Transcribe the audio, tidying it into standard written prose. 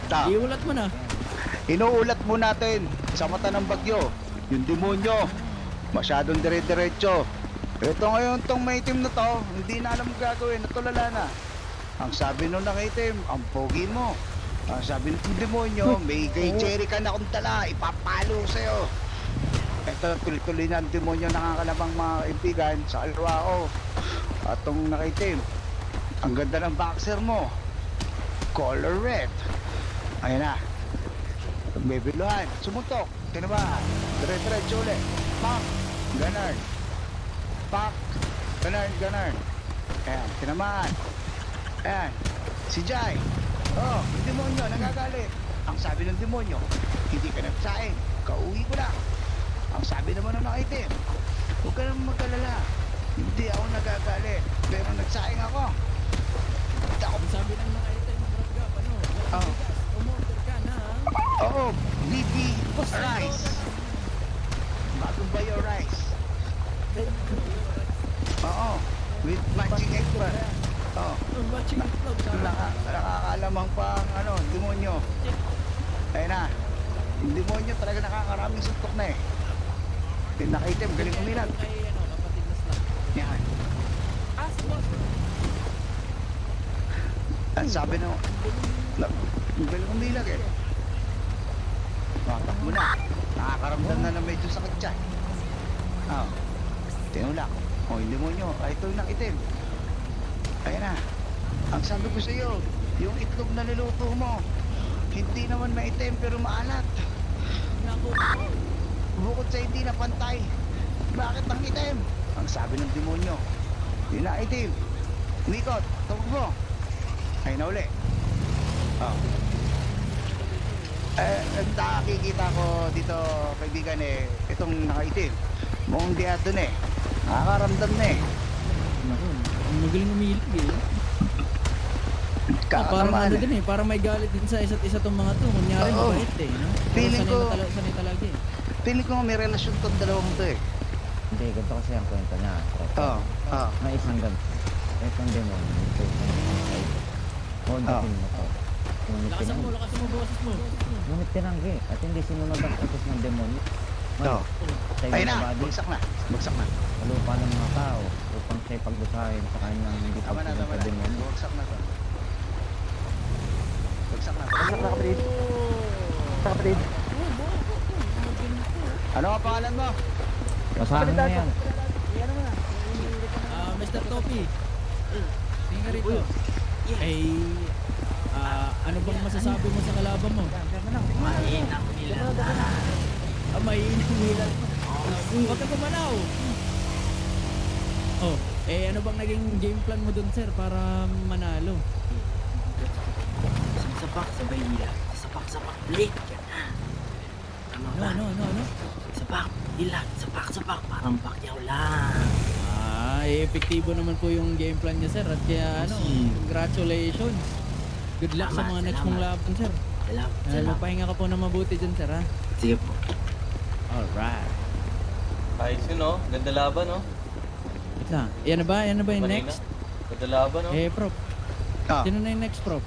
Iulat mo na. Inuulat mo natin sa mata ng bagyo. Yung demonyo. Masyadong dire-diretso. Ito ngayon tong may itim na to, hindi na alam gagawin, natulala na. Ang sabi nung nakaitim, ang pogi mo. Ang sabi ng demonyo, may kay Jerry ka na akong dala, ipapalo sa'yo. Ito, tuloy-tuloy na ang demonyo nakakalabang mga kaibigan sa kalwa ko. At tong nakaitim, ang ganda ng boxer mo. Color red. Ayan na. Magbibiluhan, sumuntok, tinabahan, dire-diretso ulit. Pak, ganun. Pak, ganun. Ayan, tinamaan. Ayan, si Jai. Oh, yung demonyo, nagagalit. Ang sabi ng demonyo, hindi ka nagsaing, kauwi ko lang. Ang sabi naman ng nakaitim, huwag ka nang mag-alala. Hindi ako nagagalit, pero nagsaing ako. Ang sabi ng mga item, Brad, ano? Oh. Umorder ka na. Oo, BB rice. Bagong ba your rice? Oo, with matching eggplant. Oo. Matching itlog. Nakakalamang pang ano, demonyo. Ayun na. Yung demonyo talaga nakakaraming suntok na eh. Nakaitim, galing umilag. Kapatid na slap. Yan. Ang sabi na, galing umilag eh. Matak mo na. Nakakaramdam na medyo sakit dyan. Oo. Tinulak. O, yung demonyo. Ito yung nakitim. Ayan na. Ang sabi ko sa iyo, yung itlog na niluto mo, hindi naman maitim pero maalat. Naku. Bukod sa hindi na pantay, bakit ang itim? Ang sabi ng demonyo, yun na itim. Umikot, tawag mo. Ay na uli. Oh. Nakikita ko dito, kaibigan eh, itong nakaitim. Mukhang di ato na eh. Nakakaramdam na eh. Naku, ang magaling umilig eh. Parang ano din eh, parang may galit din sa isa't isa tong mga to. Kunyari mabait eh, no? Feeling ko, sanay talaga eh. Feeling ko may relasyon tong dalawang to eh. Hindi, ganito kasi ang kwento niya. Oo. May isang gabi. Itong demon. Hondatin mo to. Lakasan mo, boses mo. Ngunit tinanggi. At hindi sinunod ang utos ng demonyo. Oo. Ayun na, bagsak na. Kalupa ng mga tao upang siya'y pagdusahin sa kanyang hindi Tama na. demonyo. Bagsak na to. Bagsak na, kapatid. Kapatid. Ano ang pangalan mo? Basahan mo yan. Mr. Topi. Tingnan rito. Ay, ano bang masasabi mo sa kalaban mo? Mainang nila na. Mainang nila. Huwag ka pumalaw. Oh, ano bang naging game plan mo dun, sir, para manalo? Sapak sa bayila. Sapak plate. Tama ba? No. Sapak, ilat. Sapak. Parang pakyaw lang. Epektibo naman po yung game plan niya, sir. At kaya, congratulations. Good luck sa mga next mong laban, sir. Salamat. Pahinga ka po na mabuti dyan, sir, ha? Sige po. Alright. Ayos yun, no? Ganda laban, no? Yan na ba yung next? Ganda laban, no? Prof. Ah. Sino na yung next, Prof?